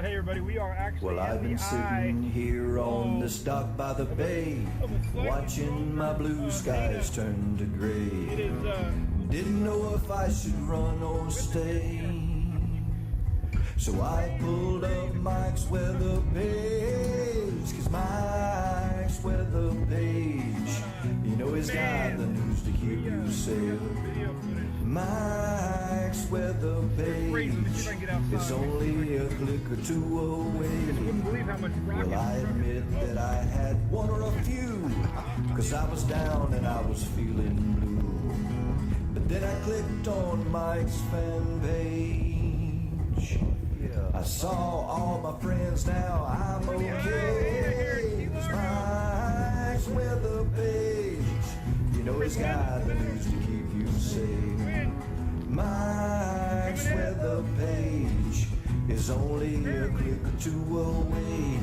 Hey everybody, we are actually Well, I've been sitting here on this dock by the bay, watching my blue skies turn to gray. Didn't know if I should run or stay, so I pulled up Mike's weather page, 'cause Mike's weather page, you know he's got the news to keep you safe. Mike's weather page is only a click or two away. Well, I admit that I had one or a few, 'cause I was down and I was feeling blue. But then I clicked on Mike's fan page. I saw all my friends now, I'm okay. It's Mike's weather page, you know he's got the news to keep you safe. Mike's weather page is only a click or two away.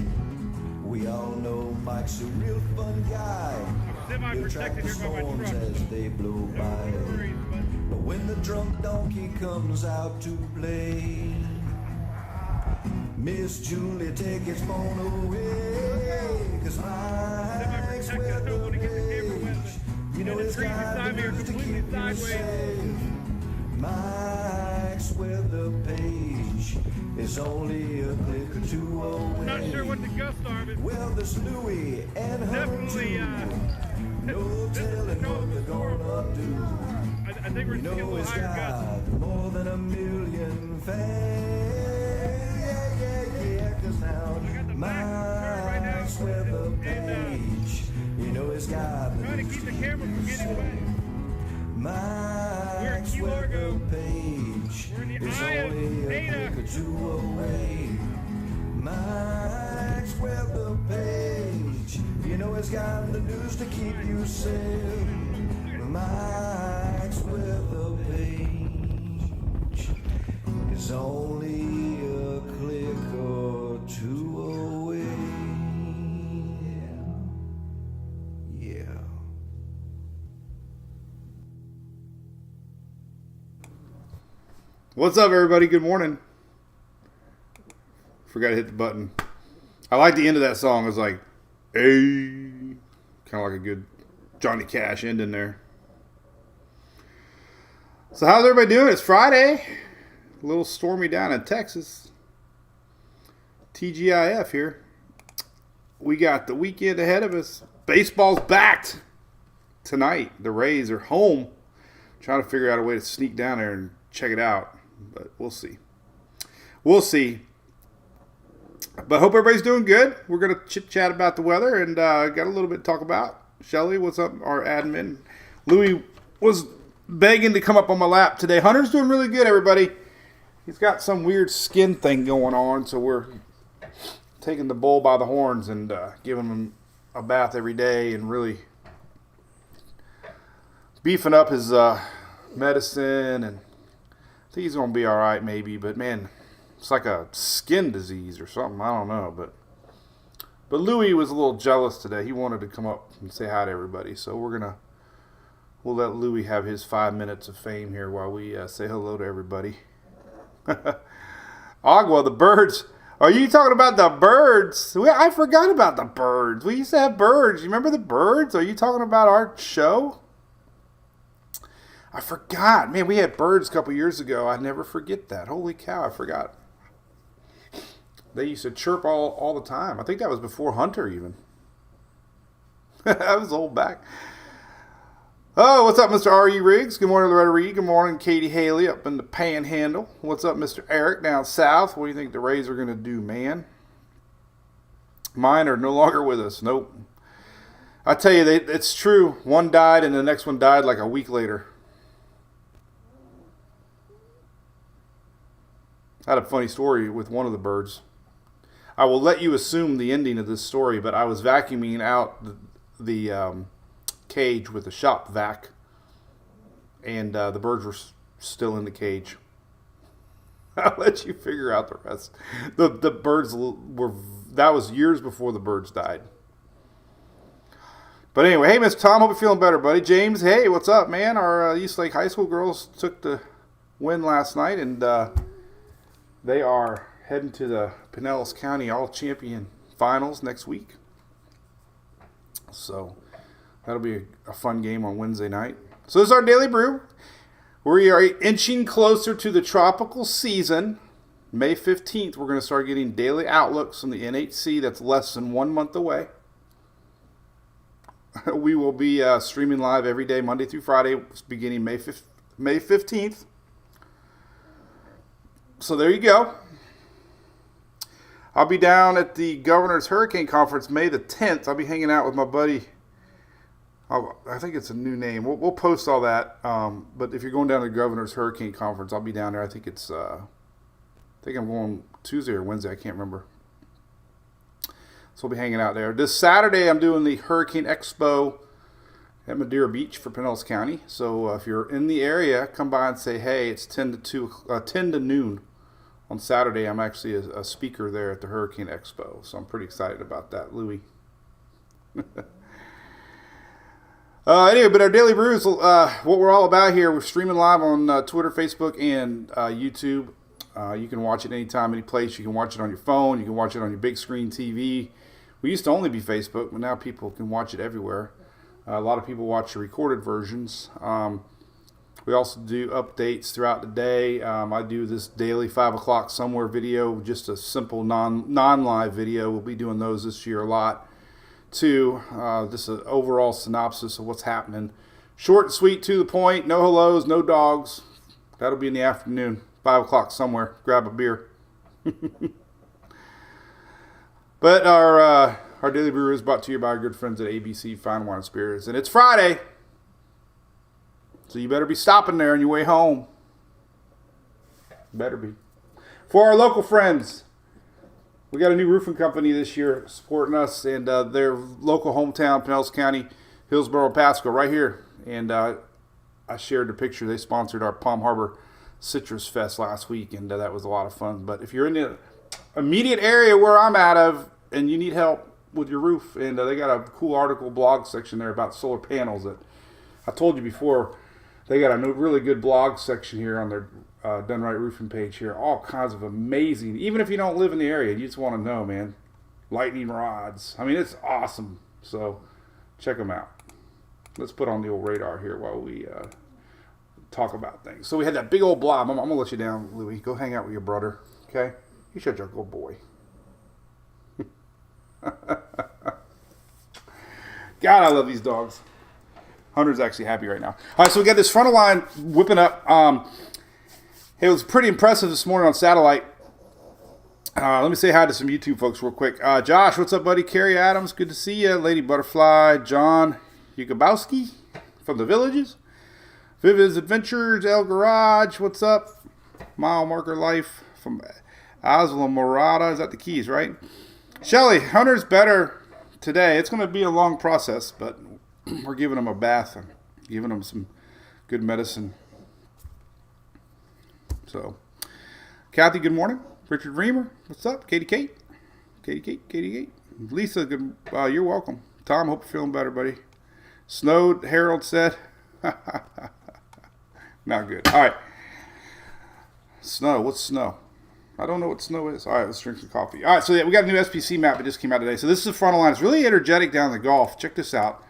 We all know Mike's a real fun guy. He'll track the storms as they blow by. But when the drunk donkey comes out to play, Miss Julie, take his phone away, 'cause Mike's weather page, you know it's got the news to keep you safe. Mike's weather page is only a click or two away. Not sure what the gusts are, but well, there's Louie and her too. No telling what they're gonna do. I think we're you know it's got more than 1 million fans. Yeah, 'cause now Mike's weather page, you know it's got trying to keep the camera from getting wet. Mike's weather page is only a click or two away. Mike's weather page, you know it's got the news to keep you safe. Mike's weather page is only a click or two away. Yeah. What's up, everybody? Good morning. Forgot to hit the button. I like the end of that song. It's like, hey, kind of like a good Johnny Cash ending there. So how's everybody doing? It's Friday. A little stormy down in Texas. TGIF here. We got the weekend ahead of us. Baseball's back tonight. The Rays are home. Trying to figure out a way to sneak down there and check it out. But we'll see. We'll see. But hope everybody's doing good. We're going to chit-chat about the weather and got a little bit to talk about. Shelly, what's up? Our admin. Louis was begging to come up on my lap today. Hunter's doing really good, everybody. He's got some weird skin thing going on, so we're taking the bull by the horns and giving him a bath every day and really beefing up his medicine, and I think he's going to be all right maybe, but man, it's like a skin disease or something. I don't know, but Louis was a little jealous today. He wanted to come up and say hi to everybody, so we'll let Louis have his 5 minutes of fame here while we say hello to everybody. Agua, the birds. Are you talking about the birds? I forgot about the birds. We used to have birds. You remember the birds? Are you talking about our show? I forgot. Man, we had birds a couple years ago. I never forget that. Holy cow, I forgot. They used to chirp all the time. I think that was before Hunter even. That was old back. Oh, what's up, Mr. R.E. Riggs? Good morning, Loretta Reed. Good morning, Katie Haley up in the Panhandle. What's up, Mr. Eric down south? What do you think the Rays are going to do, man? Mine are no longer with us. Nope. I tell you, it's true. One died and the next one died like a week later. I had a funny story with one of the birds. I will let you assume the ending of this story, but I was vacuuming out the cage with a shop vac, and the birds were still in the cage. I'll let you figure out the rest. The birds were, that was years before the birds died. But anyway, hey, Miss Tom, hope you're feeling better, buddy. James, hey, what's up, man? Our East Lake High School girls took the win last night, and they are heading to the Pinellas County All-Champion Finals next week. So that'll be a fun game on Wednesday night. So this is our Daily Brew. We are inching closer to the tropical season. May 15th, we're going to start getting daily outlooks from the NHC. That's less than 1 month away. We will be streaming live every day, Monday through Friday, beginning May 15th. So there you go. I'll be down at the Governor's Hurricane Conference May the 10th. I'll be hanging out with my buddy. I think it's a new name. We'll post all that. But if you're going down to the Governor's Hurricane Conference, I'll be down there. I think I'm going Tuesday or Wednesday. I can't remember. So we'll be hanging out there. This Saturday, I'm doing the Hurricane Expo at Madeira Beach for Pinellas County. So if you're in the area, come by and say, hey, it's 10 to noon on Saturday. I'm actually a speaker there at the Hurricane Expo. So I'm pretty excited about that, Louis. Anyway, but our Daily Brew is what we're all about here. We're streaming live on Twitter, Facebook, and YouTube. You can watch it anytime, any place. You can watch it on your phone. You can watch it on your big screen TV. We used to only be Facebook, but now people can watch it everywhere. A lot of people watch the recorded versions. We also do updates throughout the day. I do this daily 5 o'clock somewhere video, just a simple non-live video. We'll be doing those this year a lot, too. Just an overall synopsis of what's happening. Short and sweet, to the point. No hellos, no dogs. That'll be in the afternoon. 5 o'clock somewhere. Grab a beer. But our Daily Brew is brought to you by our good friends at ABC Fine Wine and Spirits. And it's Friday. So you better be stopping there on your way home. Better be. For our local friends, we got a new roofing company this year supporting us. And their local hometown, Pinellas County, Hillsborough, Pasco, right here. And I shared the picture. They sponsored our Palm Harbor Citrus Fest last week, and that was a lot of fun. But if you're in the immediate area where I'm out of and you need help with your roof, and they got a cool article blog section there about solar panels that I told you before. They got a really good blog section here on their Done Right Roofing page here. All kinds of amazing, even if you don't live in the area, you just want to know, man. Lightning rods. I mean, it's awesome. So check them out. Let's put on the old radar here while we talk about things. So we had that big old blob. I'm going to let you down, Louis. Go hang out with your brother, okay? You shut your good boy. God, I love these dogs. Hunter's actually happy right now. All right, so we got this frontal line whipping up. It was pretty impressive this morning on satellite. Let me say hi to some YouTube folks real quick. Josh, what's up, buddy? Carrie Adams, good to see you. Lady Butterfly, John Yukabowski from the Villages. Vivid's Adventures, El Garage, what's up? Mile Marker Life from Asla Morada. Is that the Keys, right? Shelly, Hunter's better today. It's going to be a long process, but we're giving him a bath and giving him some good medicine. So, Kathy, good morning. Richard Reamer, what's up? Katie Kate. Lisa, good. You're welcome. Tom, hope you're feeling better, buddy. Snowed, Harold said. Not good. All right. Snow. What's snow? I don't know what snow is. All right, let's drink some coffee. All right, so yeah, we got a new SPC map that just came out today. So this is the frontal line. It's really energetic down the Gulf. Check this out.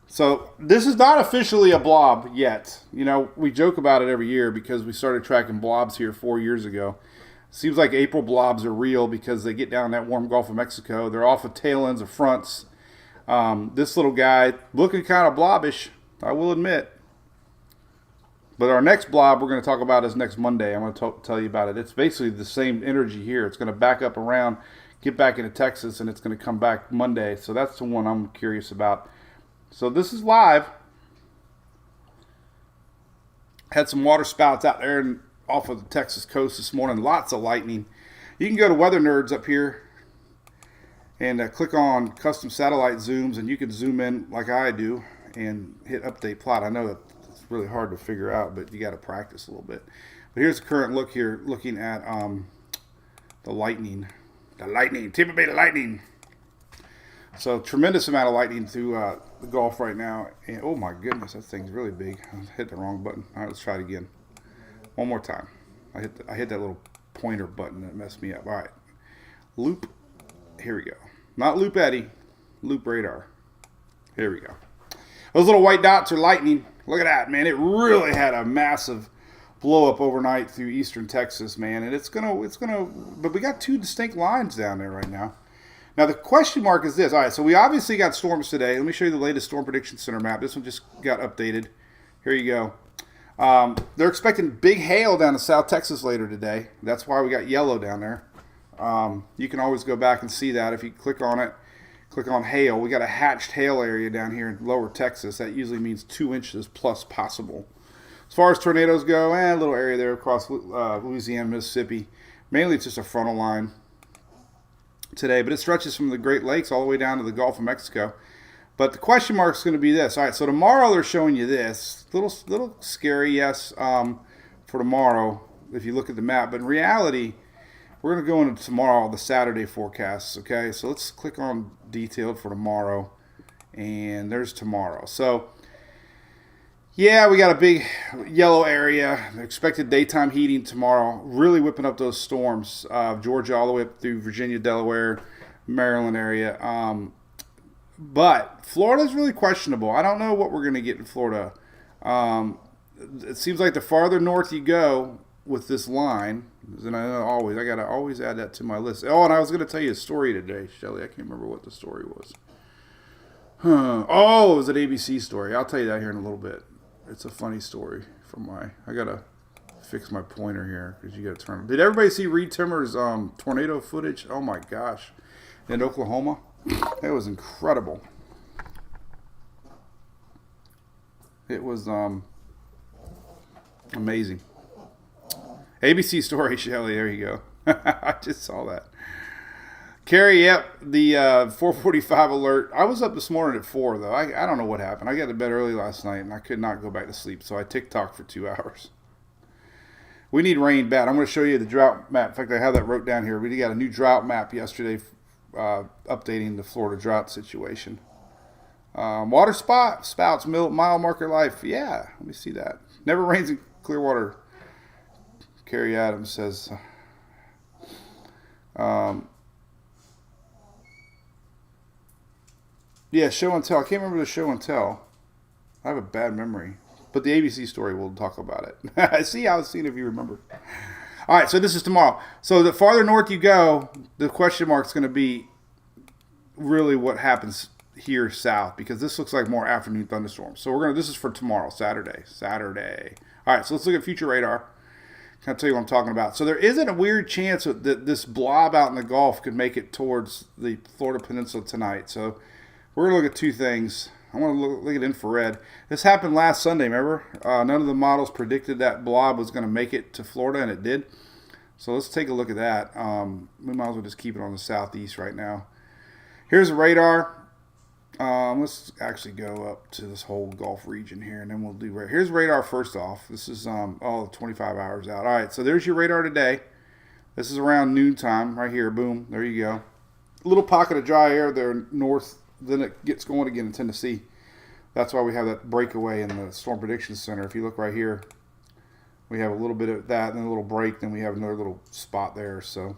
So this is not officially a blob yet. You know, we joke about it every year because we started tracking blobs here 4 years ago. Seems like April blobs are real because they get down that warm Gulf of Mexico. They're off of tail ends of fronts. This little guy looking kind of blobbish, I will admit. But our next blob we're going to talk about is next Monday. I'm going to tell you about it. It's basically the same energy here. It's going to back up around, get back into Texas, and it's going to come back Monday. So that's the one I'm curious about. So this is live. Had some water spouts out there and off of the Texas coast this morning. Lots of lightning. You can go to Weather Nerds up here and click on custom satellite zooms, and you can zoom in like I do and hit update plot. I know that it's really hard to figure out, but you got to practice a little bit. But here's the current look here, looking at the lightning. Tampa Bay lightning. So tremendous amount of lightning through the Gulf right now. And oh my goodness, that thing's really big. I hit the wrong button. All right, let's try it again. One more time. I hit that little pointer button that messed me up. All right. Loop. Here we go. Not Loop Eddy. Loop radar. Here we go. Those little white dots are lightning. Look at that, man. It really had a massive blow up overnight through eastern Texas, man. And but we got two distinct lines down there right now. Now, the question mark is this. All right, so we obviously got storms today. Let me show you the latest Storm Prediction Center map. This one just got updated. Here you go. They're expecting big hail down in South Texas later today. That's why we got yellow down there. You can always go back and see that if you click on it. Click on hail. We got a hatched hail area down here in lower Texas. That usually means 2 inches plus possible. As far as tornadoes go, a little area there across Louisiana, Mississippi. Mainly it's just a frontal line today, but it stretches from the Great Lakes all the way down to the Gulf of Mexico. But the question mark is going to be this. All right, so tomorrow they're showing you this. Little scary, yes, for tomorrow if you look at the map. But in reality, we're going to go into tomorrow, the Saturday forecasts, okay? So let's click on detailed for tomorrow, and there's tomorrow. So, yeah, we got a big yellow area. Expected daytime heating tomorrow, really whipping up those storms. Georgia all the way up through Virginia, Delaware, Maryland area. But Florida's really questionable. I don't know what we're going to get in Florida. It seems like the farther north you go with this line, and I got to always add that to my list. Oh, and I was going to tell you a story today, Shelly. I can't remember what the story was. Oh, it was an ABC story. I'll tell you that here in a little bit. It's a funny story from I got to fix my pointer here because you got to turn. Did everybody see Reed Timmer's tornado footage? Oh, my gosh. In Oklahoma? It was incredible. It was amazing. ABC story, Shelly. There you go. I just saw that. Carrie, yep, the 4:45 alert. I was up this morning at 4, though. I don't know what happened. I got to bed early last night, and I could not go back to sleep, so I TikToked for 2 hours. We need rain bad. I'm going to show you the drought map. In fact, I have that wrote down here. We got a new drought map yesterday updating the Florida drought situation. Water spouts, mile marker life. Yeah, let me see that. Never rains in Clearwater. Carrie Adams says, yeah, show and tell. I can't remember the show and tell. I have a bad memory. But the ABC story, we'll talk about it. See, I was seeing if you remember. All right, so this is tomorrow. So the farther north you go, the question mark is going to be really what happens here south, because this looks like more afternoon thunderstorms. So this is for tomorrow, Saturday. All right, so let's look at future radar. I'll tell you what I'm talking about. So there isn't a weird chance that this blob out in the Gulf could make it towards the Florida Peninsula tonight. So we're going to look at two things. I want to look at infrared. This happened last Sunday, remember? None of the models predicted that blob was going to make it to Florida, and it did. So let's take a look at that. We might as well just keep it on the southeast right now. Here's the radar. Let's actually go up to this whole Gulf region here, and then we'll do radar. Here's radar first off. This is 25 hours out. All right, so there's your radar today. This is around noontime right here. Boom, there you go. A little pocket of dry air there north. Then it gets going again in Tennessee. That's why we have that breakaway in the Storm Prediction Center. If you look right here, we have a little bit of that and a little break. Then we have another little spot there. So,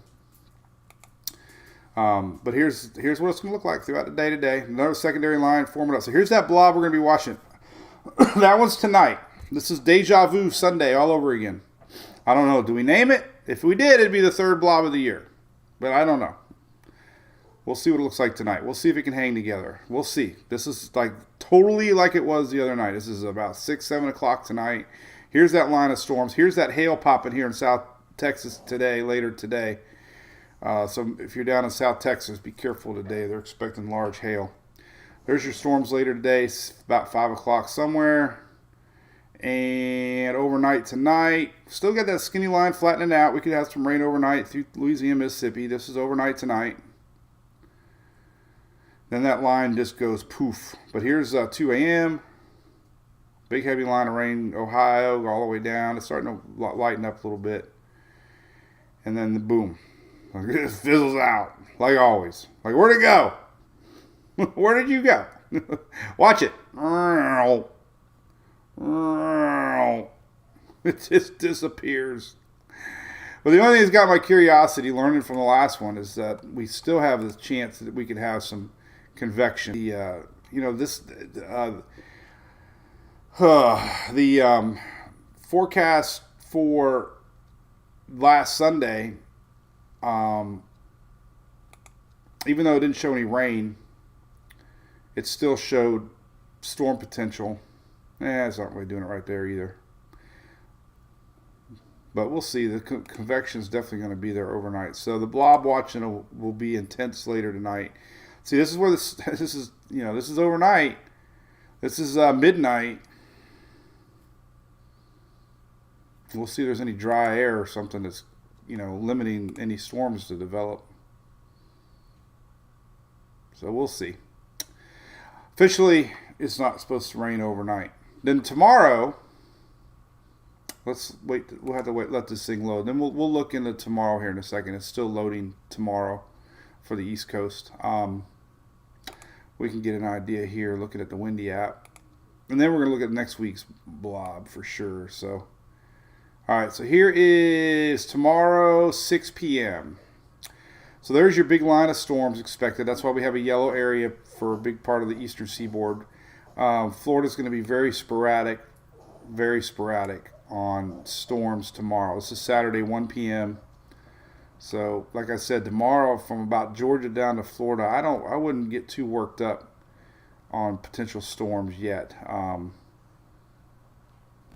but here's what it's going to look like throughout the day today. Another secondary line forming up. So here's that blob we're going to be watching. That one's tonight. This is Deja Vu Sunday all over again. I don't know. Do we name it? If we did, it'd be the third blob of the year. But I don't know. We'll see what it looks like tonight. We'll see if it can hang together. We'll see. This is like totally like it was the other night. This is about 6, 7 o'clock tonight. Here's that line of storms. Here's that hail popping here in South Texas today, later today. So if you're down in South Texas, be careful today. They're expecting large hail. There's your storms later today, about 5 o'clock somewhere. And overnight tonight, still got that skinny line flattening out. We could have some rain overnight through Louisiana, Mississippi. This is overnight tonight. Then that line just goes poof. But here's 2 a.m. Big heavy line of rain, Ohio, all the way down. It's starting to lighten up a little bit. And then the boom. It fizzles out, like always. Like, where'd it go? Where did you go? Watch it. It just disappears. Well, the only thing that's got my curiosity, learning from the last one, is that we still have the chance that we could have some convection. The forecast for last Sunday, even though it didn't show any rain, it still showed storm potential. It's not really doing it right there either. But we'll see. The convection is definitely going to be there overnight. So the blob watching will be intense later tonight. See, this is where this is overnight. This is midnight. We'll see if there's any dry air or something that's, limiting any storms to develop. So we'll see. Officially, it's not supposed to rain overnight. Then tomorrow, let's wait. We'll have to wait. Let this thing load. Then we'll look into tomorrow here in a second. It's still loading tomorrow for the East Coast. We can get an idea here looking at the Windy app, and then we're gonna look at next week's blob for sure. So, all right. So here is tomorrow, 6 p.m. So there's your big line of storms expected. That's why we have a yellow area for a big part of the eastern seaboard. Florida's going to be very sporadic on storms tomorrow. This is Saturday, 1 p.m. So, like I said, tomorrow from about Georgia down to Florida, I wouldn't get too worked up on potential storms yet.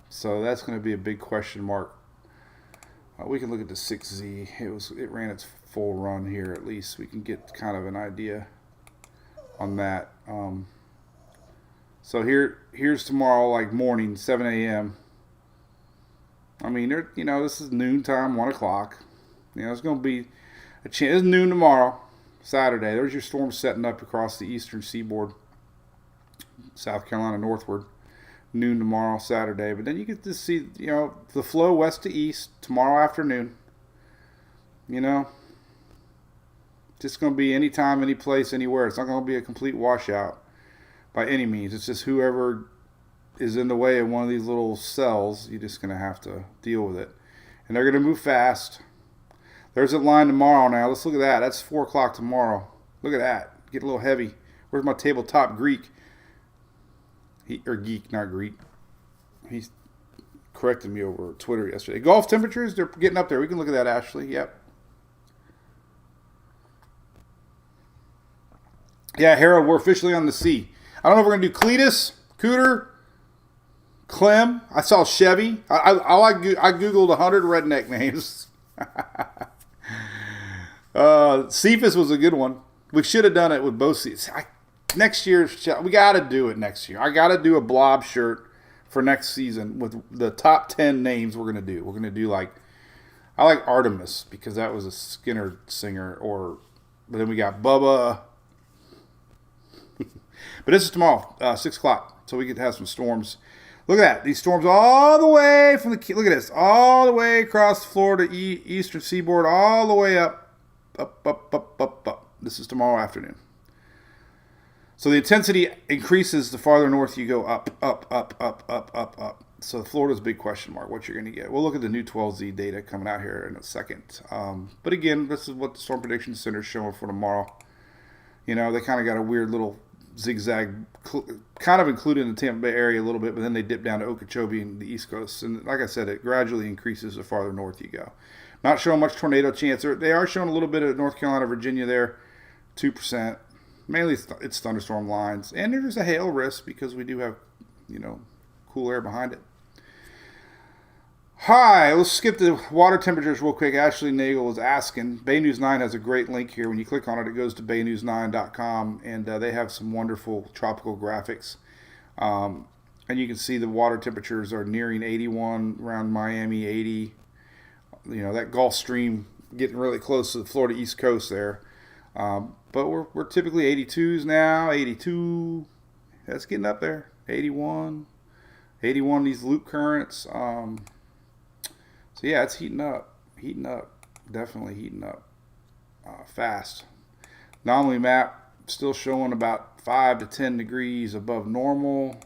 So that's going to be a big question mark. We can look at the 6Z. It ran its full run here at least. We can get kind of an idea on that. So here's tomorrow, like morning, 7 a.m. I mean, this is noontime, 1 o'clock. It's going to be a chance. It's noon tomorrow, Saturday. There's your storm setting up across the eastern seaboard, South Carolina northward. Noon tomorrow, Saturday. But then you get to see, the flow west to east tomorrow afternoon. Just going to be anytime, any place, anywhere. It's not going to be a complete washout by any means. It's just whoever is in the way of one of these little cells, you're just going to have to deal with it. And they're going to move fast. There's a line tomorrow now. Let's look at that. That's 4 o'clock tomorrow. Look at that. Get a little heavy. Where's my tabletop Greek? Geek, not Greek. He's corrected me over Twitter yesterday. Gulf temperatures, they're getting up there. We can look at that, Ashley. Yep. Yeah, Harold, we're officially on the sea. I don't know if we're going to do Cletus, Cooter, Clem. I saw Chevy. I Googled 100 redneck names. Cephas was a good one. We should have done it with both seats. Next year, we got to do it next year. I got to do a blob shirt for next season with the top 10 names we're going to do. We're going to do I like Artemis because that was a Skinner singer. But then we got Bubba. But this is tomorrow, 6 o'clock. So we get to have some storms. Look at that. These storms all the way from look at this. All the way across Florida, eastern seaboard, all the way up. This is tomorrow afternoon. So the intensity increases the farther north you go up. So Florida's a big question mark, what you're going to get. We'll look at the new 12Z data coming out here in a second. But again, this is what the Storm Prediction Center is showing for tomorrow. They kind of got a weird little zigzag, kind of included in the Tampa Bay area a little bit, but then they dip down to Okeechobee and the East Coast. And like I said, it gradually increases the farther north you go. Not showing much tornado chance. They are showing a little bit of North Carolina, Virginia there, 2%. Mainly it's thunderstorm lines. And there's a hail risk because we do have, cool air behind it. Hi, let's skip the water temperatures real quick. Ashley Nagel was asking. Bay News 9 has a great link here. When you click on it, it goes to baynews9.com, and they have some wonderful tropical graphics. And you can see the water temperatures are nearing 81 around Miami, 80. That Gulf Stream getting really close to the Florida East Coast there. But we're typically 82s now, 82. That's getting up there. 81, these loop currents. So yeah, it's heating up, definitely heating up fast. Anomaly map still showing about 5 to 10 degrees above normal.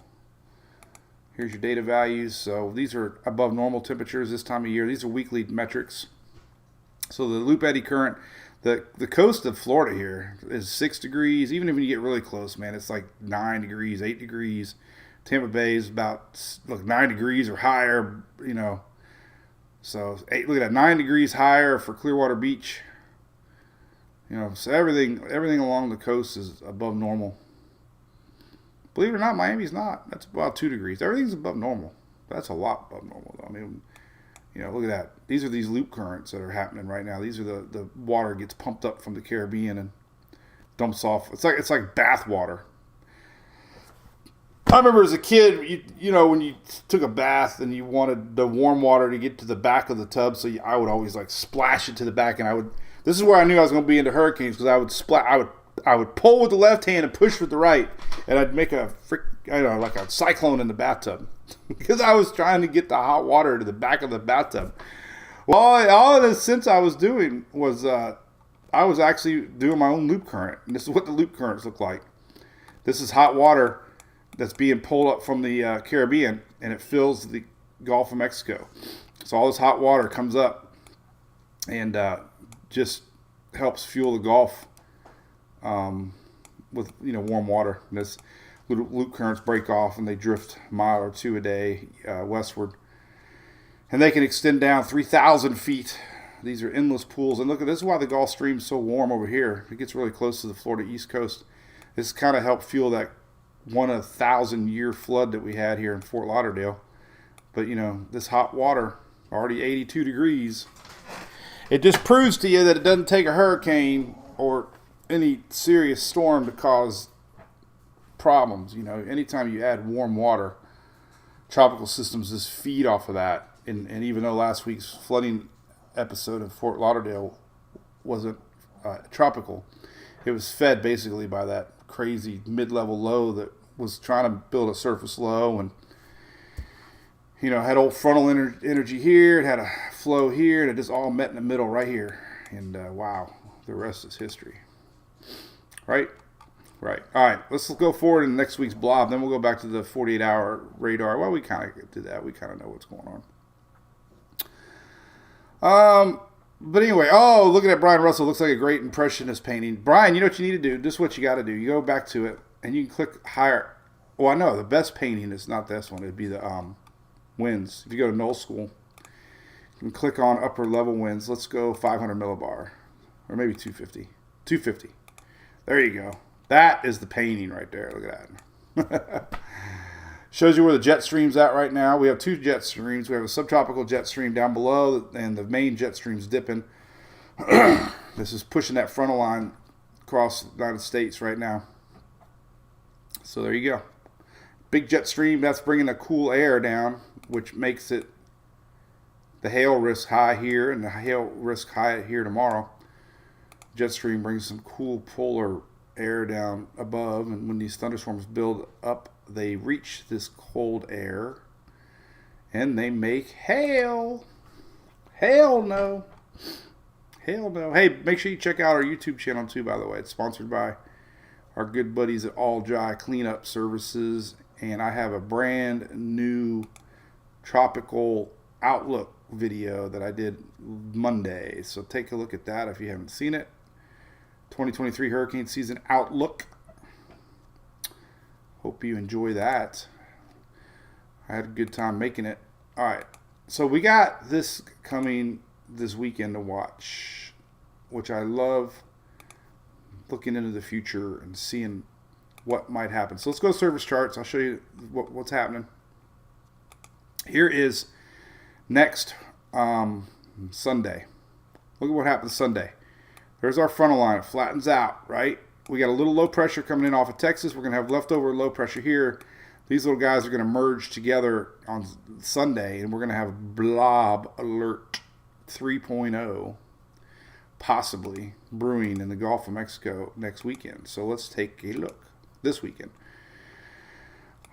Here's your data values. So these are above normal temperatures this time of year. These are weekly metrics. So the loop eddy current, the coast of Florida here is 6 degrees. Even if you get really close, man, it's like 9 degrees, 8 degrees. Tampa Bay is about 9 degrees or higher, you know. So look at that, 9 degrees higher for Clearwater Beach. You know, so everything along the coast is above normal. Believe it or not, Miami's not. That's about 2 degrees. Everything's above normal. That's a lot above normal, though. I mean, you know, look at that. These are these loop currents that are happening right now. These are the water gets pumped up from the Caribbean and dumps off. It's like bath water. I remember as a kid, you know, when you took a bath and you wanted the warm water to get to the back of the tub, so I would always like splash it to the back, and this is where I knew I was going to be into hurricanes, because I would pull with the left hand and push with the right, and I'd make like a cyclone in the bathtub because I was trying to get the hot water to the back of the bathtub. Well, all of the sense I was doing was I was actually doing my own loop current, and this is what the loop currents look like. This is hot water that's being pulled up from the Caribbean, and it fills the Gulf of Mexico. So all this hot water comes up and just helps fuel the Gulf with, you know, warm water. And this loop currents break off and they drift a mile or two a day westward, and they can extend down 3,000 feet. These are endless pools, and look, this is why the Gulf Stream is so warm over here. It gets really close to the Florida East Coast. This kind of helped fuel that 1,000-year flood that we had here in Fort Lauderdale. But, you know, this hot water, already 82 degrees, it just proves to you that it doesn't take a hurricane or any serious storm to cause problems. You know, anytime you add warm water, tropical systems just feed off of that. And even though last week's flooding episode of Fort Lauderdale wasn't tropical, it was fed basically by that crazy mid-level low that was trying to build a surface low, and, you know, had old frontal energy here, it had a flow here, and it just all met in the middle right here. And wow, the rest is history. Right? All right, let's go forward in next week's blob. Then we'll go back to the 48-hour radar. Well, we kind of did that. We kind of know what's going on. But anyway, oh, look at that, Brian Russell. Looks like a great impressionist painting. Brian, you know what you need to do? This is what you got to do. You go back to it, and you can click higher. Well, I know the best painting is not this one. It'd be the winds. If you go to Knoll School, you can click on upper level winds. Let's go 500 millibar, or maybe 250. 250. There you go. That is the painting right there. Look at that. Shows you where the jet stream's at right now. We have two jet streams. We have a subtropical jet stream down below, and the main jet stream's dipping. This is pushing that frontal line across the United States right now. So there you go. Big jet stream, that's bringing the cool air down, which makes it the hail risk high here and the hail risk high here tomorrow. Jet stream brings some cool polar air down above, and when these thunderstorms build up, they reach this cold air and they make hail. Hail no. Hail no. Hey, make sure you check out our YouTube channel too, by the way. It's sponsored by our good buddies at All Dry Cleanup Services, and I have a brand new tropical outlook video that I did Monday. So take a look at that if you haven't seen it. 2023 hurricane season outlook. Hope you enjoy that. I had a good time making it. All right, so we got this coming this weekend to watch, which I love, looking into the future and seeing what might happen. So let's go to service charts. I'll show you what's happening. Here is next Sunday. Look at what happens Sunday. There's our frontal line. It flattens out, right? We got a little low pressure coming in off of Texas. We're going to have leftover low pressure here. These little guys are going to merge together on Sunday, and we're going to have blob alert 3.0 possibly brewing in the Gulf of Mexico next weekend. So let's take a look this weekend.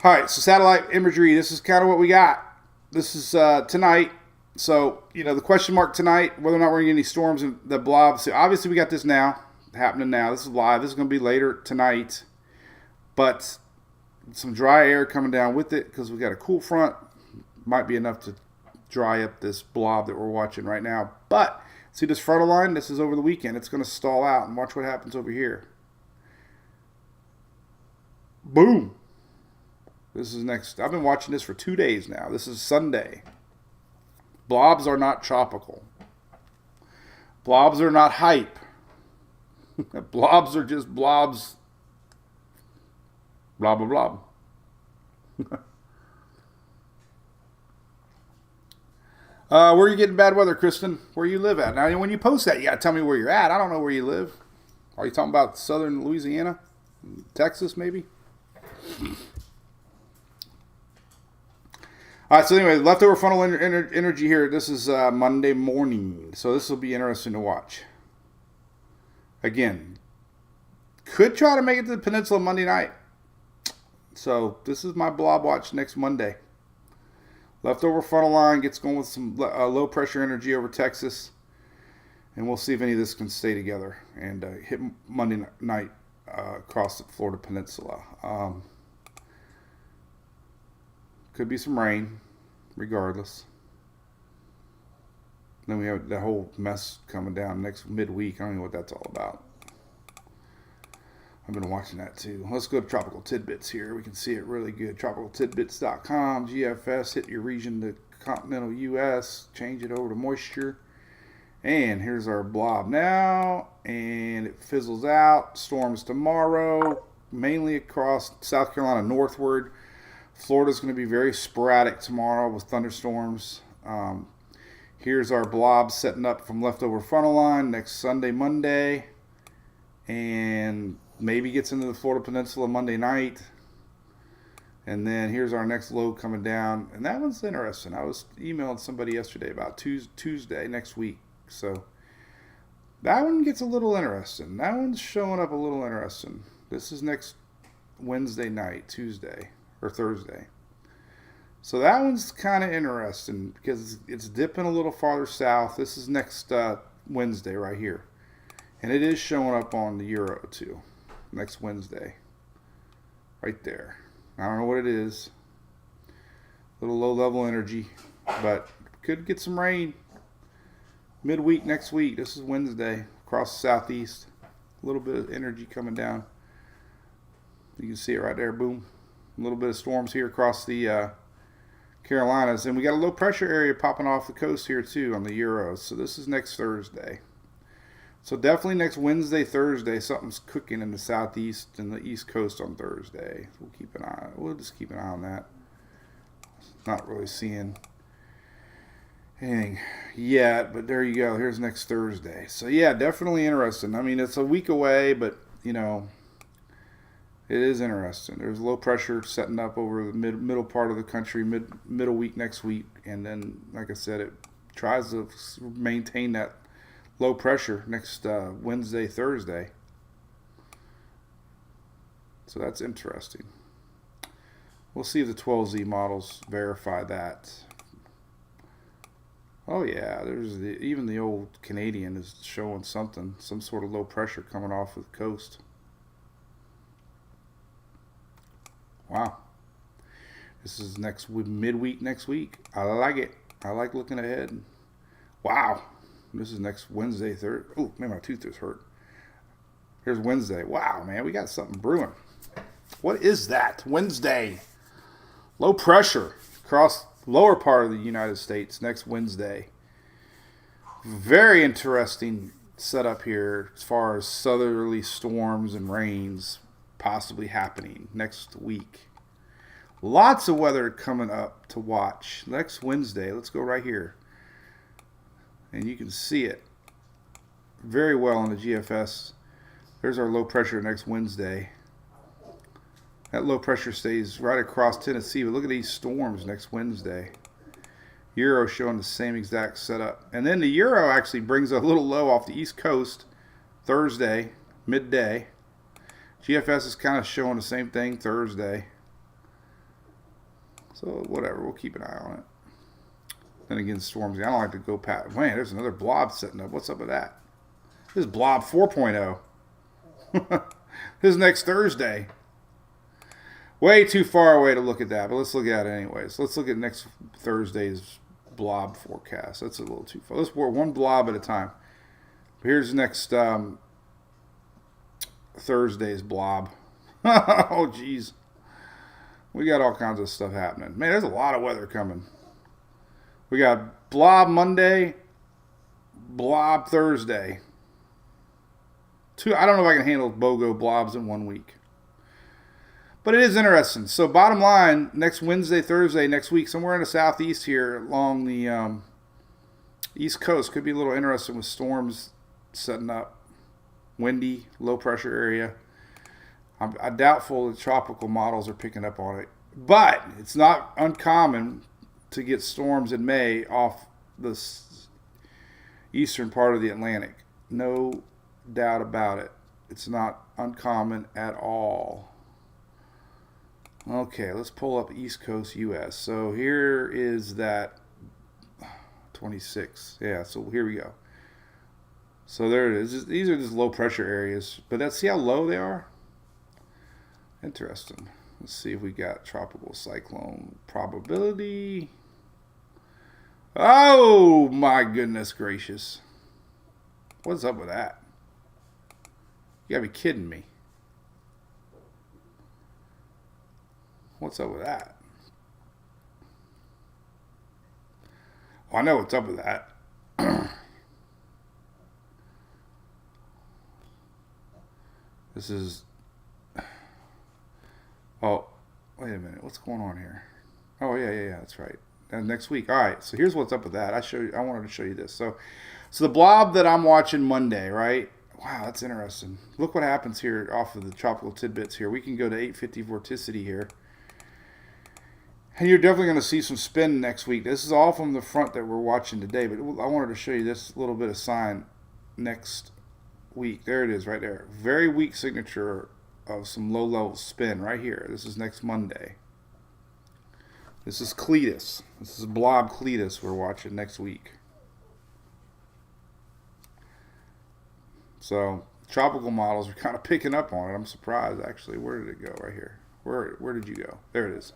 All right, so satellite imagery. This is kind of what we got. This is tonight. So, you know, the question mark tonight, whether or not we're going to get any storms in the blob. So obviously we got this now, happening now. This is live. This is going to be later tonight. But some dry air coming down with it because we got a cool front. Might be enough to dry up this blob that we're watching right now. But see this frontal line? This is over the weekend. It's going to stall out, and watch what happens over here. Boom. This is next. I've been watching this for 2 days now. This is Sunday. Blobs are not tropical. Blobs are not hype. Blobs are just blobs. Blah, blah, blah. Where are you getting bad weather, Kristen? Where you live at? Now, when you post that, you got to tell me where you're at. I don't know where you live. Are you talking about southern Louisiana? Texas, maybe? All right, so anyway, leftover funnel energy here. This is Monday morning, so this will be interesting to watch. Again, could try to make it to the peninsula Monday night. So this is my blob watch next Monday. Leftover funnel line gets going with some low pressure energy over Texas, and we'll see if any of this can stay together and hit Monday night across the Florida Peninsula. Could be some rain, regardless. Then we have that whole mess coming down next midweek. I don't know what that's all about. I've been watching that too. Let's go to Tropical Tidbits here. We can see it really good. TropicalTidbits.com. GFS, hit your region to continental U.S. Change it over to moisture. And here's our blob now. And it fizzles out. Storms tomorrow. Mainly across South Carolina northward. Florida's going to be very sporadic tomorrow with thunderstorms. Here's our blob setting up from leftover funnel line next Sunday, Monday. And maybe gets into the Florida Peninsula Monday night. And then here's our next low coming down. And that one's interesting. I was emailing somebody yesterday about Tuesday next week. So that one gets a little interesting. That one's showing up a little interesting. This is next Wednesday night, Tuesday, or Thursday. So that one's kind of interesting because it's dipping a little farther south. This is next Wednesday right here. And it is showing up on the Euro too. Next Wednesday. Right there. I don't know what it is. A little low level energy. But could get some rain. Midweek next week. This is Wednesday. Across the southeast. A little bit of energy coming down. You can see it right there. Boom. A little bit of storms here across the Carolinas. And we got a low pressure area popping off the coast here too on the Euros. So this is next Thursday. So definitely next Wednesday, Thursday, something's cooking in the southeast and the east coast on Thursday. We'll keep an eye. We'll just keep an eye on that. Not really seeing anything yet, but there you go. Here's next Thursday. So yeah, definitely interesting. I mean, it's a week away, but you know, it is interesting. There's low pressure setting up over the middle part of the country, middle week next week, and then, like I said, it tries to maintain that low pressure next Wednesday, Thursday. So that's interesting. We'll see if the 12Z models verify that. Oh yeah, there's even the old Canadian is showing something, some sort of low pressure coming off of the coast. Wow. This is next midweek next week. I like it. I like looking ahead. Wow. This is next Wednesday, Thursday. Oh, man, my tooth is hurt. Here's Wednesday. Wow, man, we got something brewing. What is that? Wednesday. Low pressure across lower part of the United States next Wednesday. Very interesting setup here as far as southerly storms and rains possibly happening next week. Lots of weather coming up to watch. Next Wednesday, let's go right here. And you can see it very well on the GFS. There's our low pressure next Wednesday. That low pressure stays right across Tennessee. But look at these storms next Wednesday. Euro showing the same exact setup. And then the Euro actually brings a little low off the East Coast Thursday, midday. GFS is kind of showing the same thing Thursday. So whatever, we'll keep an eye on it. Then again, storms. I don't like to go past. Man, there's another blob setting up. What's up with that? This is blob 4.0. This is next Thursday. Way too far away to look at that, but let's look at it anyways. Let's look at next Thursday's blob forecast. That's a little too far. Let's work one blob at a time. Here's next Thursday's blob. Oh, geez. We got all kinds of stuff happening. Man, there's a lot of weather coming. We got blob Monday, blob Thursday. I don't know if I can handle BOGO blobs in 1 week. But it is interesting. So bottom line, next Wednesday, Thursday, next week, somewhere in the southeast here along the East Coast, could be a little interesting with storms setting up. Windy, low pressure area. I'm doubtful the tropical models are picking up on it. But it's not uncommon to get storms in May off the eastern part of the Atlantic. No doubt about it. It's not uncommon at all. Okay, let's pull up East Coast U.S. So here is that 26. Yeah, so here we go. So there it is. These are just low pressure areas. But see how low they are? Interesting. Let's see if we got tropical cyclone probability. Oh, my goodness gracious. What's up with that? You gotta be kidding me. What's up with that? Well, I know what's up with that. This is... Oh, wait a minute. What's going on here? Oh, yeah, that's right. And next week. All right, so here's what's up with that. I wanted to show you this. So the blob that I'm watching Monday, right? Wow, that's interesting. Look what happens here off of the tropical tidbits here. We can go to 850 vorticity here. And you're definitely going to see some spin next week. This is all from the front that we're watching today, but I wanted to show you this little bit of sign next week. There it is right there. Very weak signature of some low-level spin right here. This is next Monday. This is Cletus. This is blob Cletus we're watching next week. So tropical models are kind of picking up on it. I'm surprised, actually. Where did it go? Right here. Where did you go? There it is.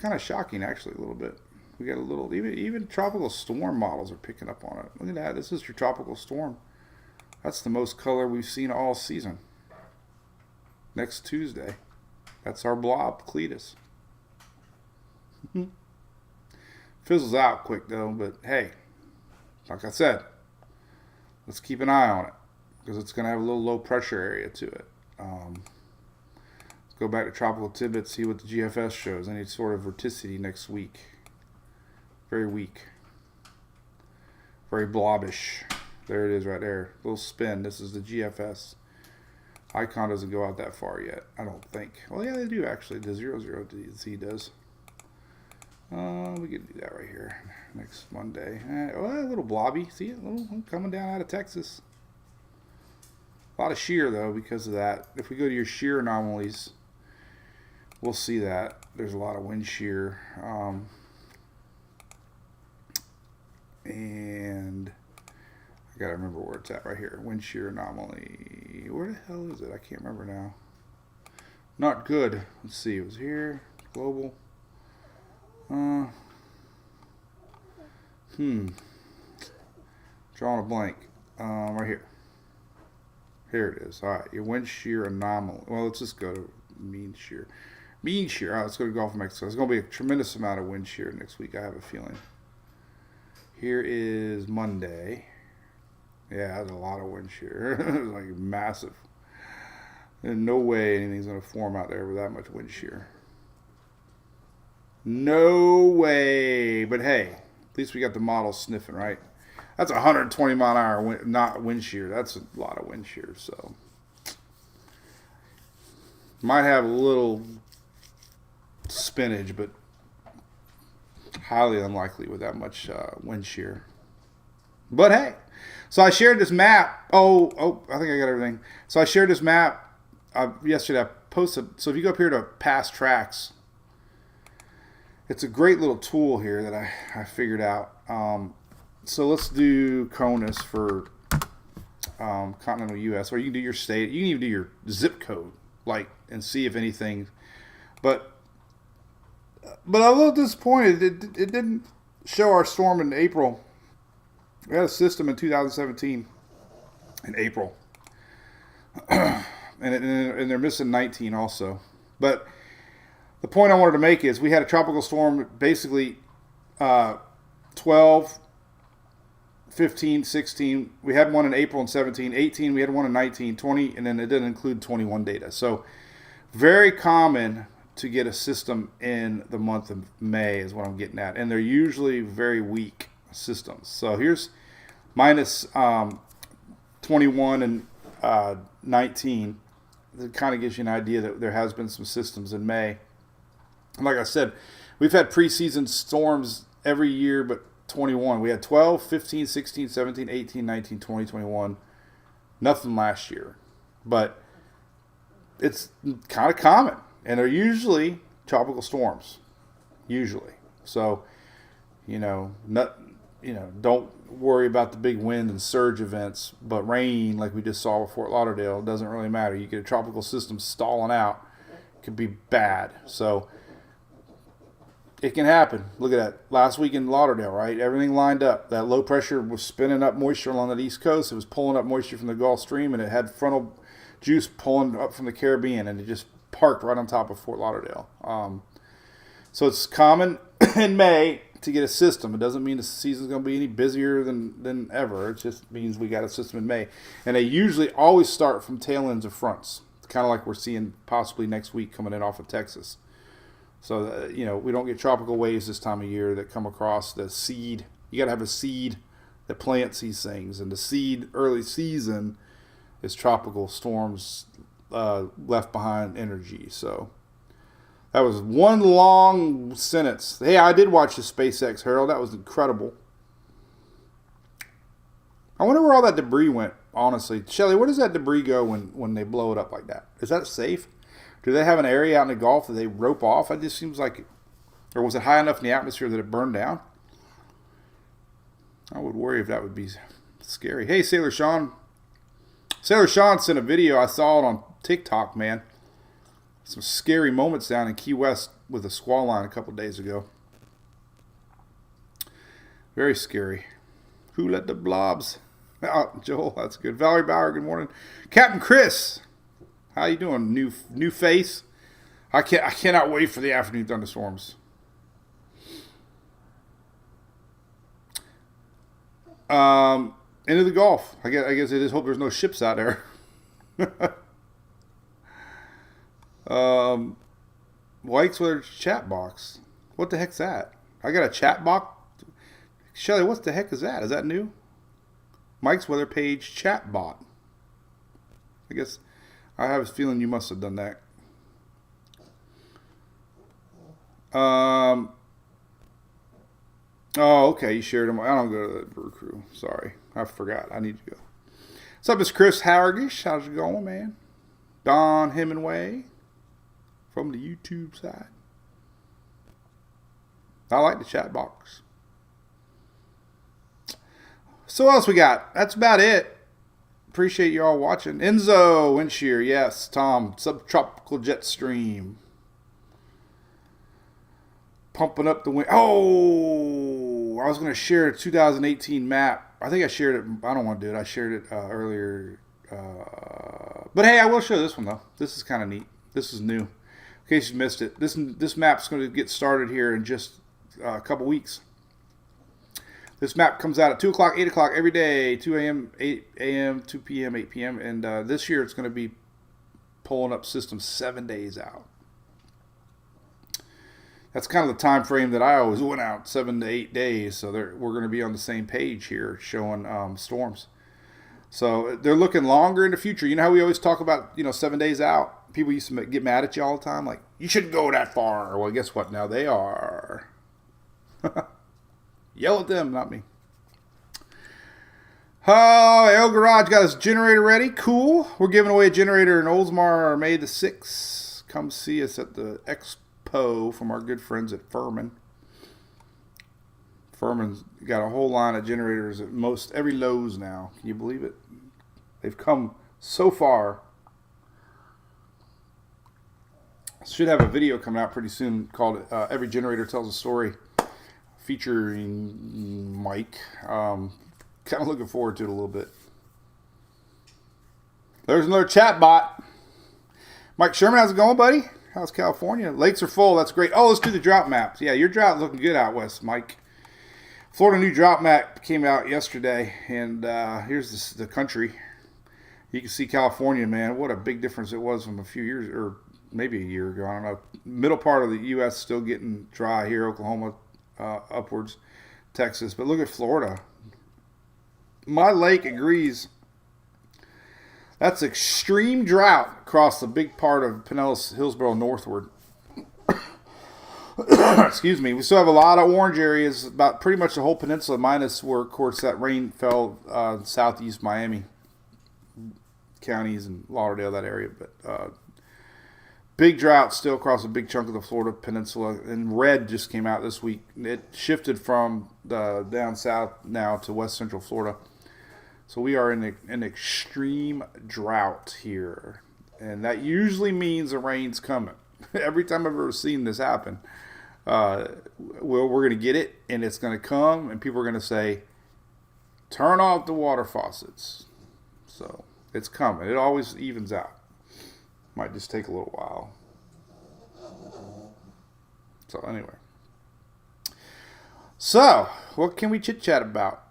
Kind of shocking, actually, a little bit. We got a little, even tropical storm models are picking up on it. Look at that. This is your tropical storm. That's the most color we've seen all season. Next Tuesday. That's our blob, Cletus. Fizzles out quick, though, but hey, like I said, let's keep an eye on it because it's going to have a little low pressure area to it. Go back to tropical tidbits, see what the GFS shows. Any sort of vorticity next week. Very weak. Very blobbish. There it is right there. Little spin. This is the GFS. Icon doesn't go out that far yet, I don't think. Well, yeah, they do actually. The 00Z does. We can do that right here. Next Monday. A little blobby. See it? A little coming down out of Texas. A lot of shear, though, because of that. If we go to your shear anomalies, we'll see that there's a lot of wind shear, and I gotta remember where it's at right here. Wind shear anomaly. Where the hell is it? I can't remember now. Not good. Let's see. It was here. Global. Drawing a blank. Right here. Here it is. All right. Your wind shear anomaly. Well, let's just go to mean shear. Mean shear. All right, let's go to Gulf of Mexico. There's going to be a tremendous amount of wind shear next week, I have a feeling. Here is Monday. Yeah, that's a lot of wind shear. Like massive. There's no way anything's going to form out there with that much wind shear. No way. But hey, at least we got the model sniffing, right? That's 120 mile an hour wind, not wind shear. That's a lot of wind shear, so. Might have a little spinach, but highly unlikely with that much wind shear. But hey, so I shared this map. Oh, I think I got everything. So I shared this map yesterday. I posted. So if you go up here to past tracks, it's a great little tool here that I figured out. So let's do CONUS for continental U.S. Or you can do your state. You can even do your zip code, like, and see if anything. But I'm a little disappointed. It didn't show our storm in April. We had a system in 2017 in April. and they're missing 19 also. But the point I wanted to make is we had a tropical storm basically 12, 15, 16. We had one in April in 17. 18, we had one in 19, 20, and then it didn't include 21 data. So very common to get a system in the month of May is what I'm getting at. And they're usually very weak systems. So here's minus 21 and 19. It kind of gives you an idea that there has been some systems in May. And like I said, we've had preseason storms every year but 21. We had 12, 15, 16, 17, 18, 19, 20, 21. Nothing last year. But it's kind of common. And they're usually tropical storms. Usually. So, don't worry about the big wind and surge events. But rain, like we just saw with Fort Lauderdale, doesn't really matter. You get a tropical system stalling out. It could be bad. So it can happen. Look at that. Last week in Lauderdale, right? Everything lined up. That low pressure was spinning up moisture along the East Coast. It was pulling up moisture from the Gulf Stream, and it had frontal juice pulling up from the Caribbean, and it just parked right on top of Fort Lauderdale. So it's common in May to get a system. It doesn't mean the season's going to be any busier than ever. It just means we got a system in May. And they usually always start from tail ends of fronts. It's kind of like we're seeing possibly next week coming in off of Texas. So, we don't get tropical waves this time of year that come across the seed. You got to have a seed that plants these things. And the seed early season is tropical storms, left behind energy. So that was one long sentence. Hey, I did watch the SpaceX, Harold. That was incredible. I wonder where all that debris went, honestly. Shelly, where does that debris go when they blow it up like that? Is that safe? Do they have an area out in the Gulf that they rope off? It just seems like, or was it high enough in the atmosphere that it burned down? I would worry if that would be scary. Hey, Sailor Sean. Sailor Sean sent a video. I saw it on TikTok, man. Some scary moments down in Key West with a squall line a couple days ago. Very scary. Who let the blobs out? Joel, that's good. Valerie Bauer, good morning. Captain Chris, how you doing? New face. I cannot wait for the afternoon thunderstorms. Into the Gulf. I guess I just hope there's no ships out there. White's Weather chat box. What the heck's that? I got a chat box. Shelly, what the heck is that? Is that new? Mike's Weather page chat bot. I guess I have a feeling you must have done that. Oh, okay. You shared them. I don't go to the Brew Crew. Sorry. I forgot. I need to go. What's up, it's Chris Hargish. How's it going, man? Don Hemingway from the YouTube side. I like the chat box. So what else we got? That's about it. Appreciate you all watching. Enzo Windshear, yes. Tom, subtropical jet stream. Pumping up the wind. Oh, I was going to share a 2018 map. I think I shared it. I don't want to do it. I shared it earlier. But hey, I will show this one, though. This is kind of neat. This is new. In case you missed it. This map's going to get started here in just a couple weeks. This map comes out at 2 o'clock, 8 o'clock every day. 2 a.m., 8 a.m., 2 p.m., 8 p.m. And this year it's going to be pulling up systems 7 days out. That's kind of the time frame that I always went out, 7 to 8 days. So we're going to be on the same page here showing storms. So they're looking longer in the future. You know how we always talk about, 7 days out? People used to get mad at you all the time. Like, you shouldn't go that far. Well, guess what? Now they are. Yell at them, not me. Oh, El Garage got his generator ready. Cool. We're giving away a generator in Oldsmar May the 6th. Come see us at the Expo from our good friends at Furman. Furman's got a whole line of generators at most every Lowe's now. Can you believe it? They've come so far. Should have a video coming out pretty soon called Every Generator Tells a Story. featuring Mike. Kind of looking forward to it a little bit. There's another chat bot. Mike Sherman, how's it going, buddy? How's California? Lakes are full. That's great. Oh, let's do the drought maps. Yeah, your drought's looking good out west, Mike. Florida new drought map came out yesterday, and here's the country. You can see California, man. What a big difference it was from a few years, or maybe a year ago. I don't know. Middle part of the U.S. still getting dry here. Oklahoma upwards, Texas. But look at Florida. My lake agrees. That's extreme drought across the big part of Pinellas, Hillsborough northward. Excuse me. We still have a lot of orange areas, about pretty much the whole peninsula, minus where, of course, that rain fell southeast Miami counties and Lauderdale, that area. But big drought still across a big chunk of the Florida peninsula. And red just came out this week. It shifted from down south now to west central Florida. So we are in an extreme drought here. And that usually means the rain's coming. Every time I've ever seen this happen, we're going to get it, and it's going to come, and people are going to say, turn off the water faucets. So it's coming. It always evens out. Might just take a little while. So anyway. So, what can we chit-chat about?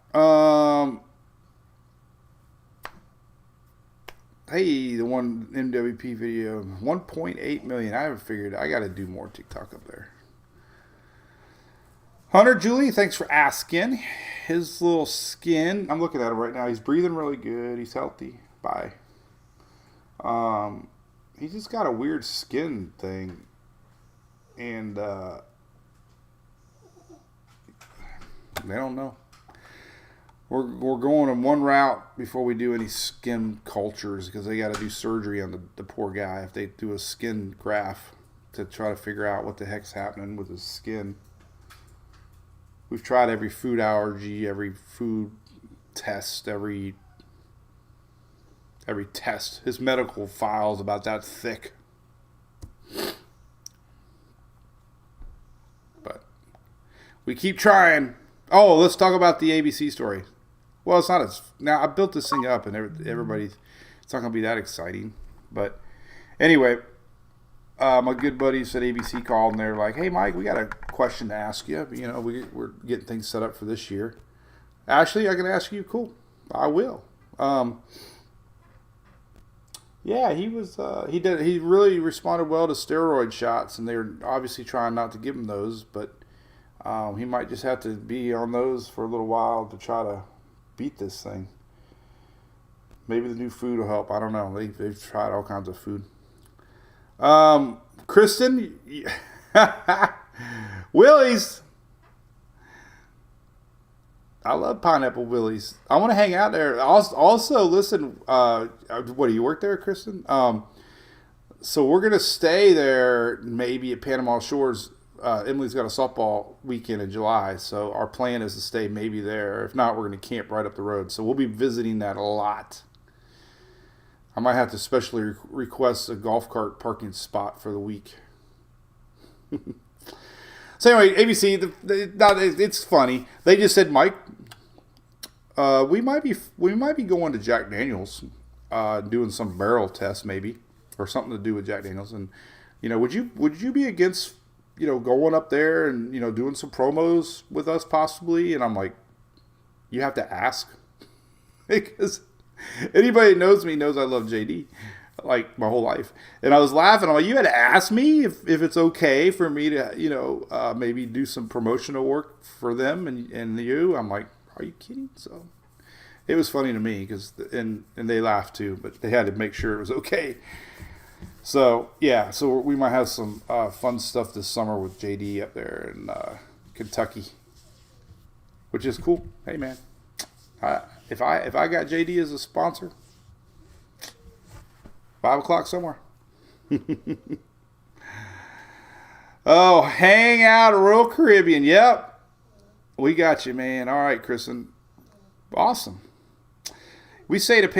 Hey, the one MWP video, 1.8 million. I haven't figured it. I got to do more TikTok up there. Hunter Julie, thanks for asking. His little skin, I'm looking at him right now. He's breathing really good. He's healthy. Bye. He's just got a weird skin thing. And they don't know. We're going in one route before we do any skin cultures because they got to do surgery on the poor guy if they do a skin graft to try to figure out what the heck's happening with his skin. We've tried every food allergy, every food test, every test. His medical file's about that thick. But we keep trying. Oh, let's talk about the ABC story. Well, it's not as... Now, I built this thing up, and everybody's... It's not going to be that exciting. But anyway, my good buddies at ABC called, and they're like, hey, Mike, we got a question to ask you. You know, we're getting things set up for this year. Ashley, I can ask you. Cool. I will. Yeah, he was... He really responded well to steroid shots, and they were obviously trying not to give him those, but he might just have to be on those for a little while to try to beat this thing. Maybe the new food will help. I don't know. They've tried all kinds of food. Kristen, Willie's. I love Pineapple Willie's. I want to hang out there. Also, listen. What do you work there, Kristen? So we're gonna stay there, maybe at Panama Shores. Emily's got a softball weekend in July, so our plan is to stay maybe there. If not, we're going to camp right up the road. So we'll be visiting that a lot. I might have to specially request a golf cart parking spot for the week. So anyway, ABC, it's funny. They just said, Mike, we might be going to Jack Daniels, doing some barrel test maybe, or something to do with Jack Daniels. And you know, would you be against, you know, going up there and, you know, doing some promos with us possibly? And I'm like, you have to ask. Because anybody that knows me knows I love JD, like, my whole life. And I was laughing. I'm like, you had to ask me if it's okay for me to, you know, maybe do some promotional work for them and you. I'm like, are you kidding? So it was funny to me because, and they laughed too, but they had to make sure it was okay. So, yeah, so we might have some fun stuff this summer with JD up there in Kentucky, which is cool. Hey, man, if I got JD as a sponsor, 5 o'clock somewhere. Oh, hang out at Royal Caribbean. Yep, we got you, man. All right, Kristen. Awesome. We stayed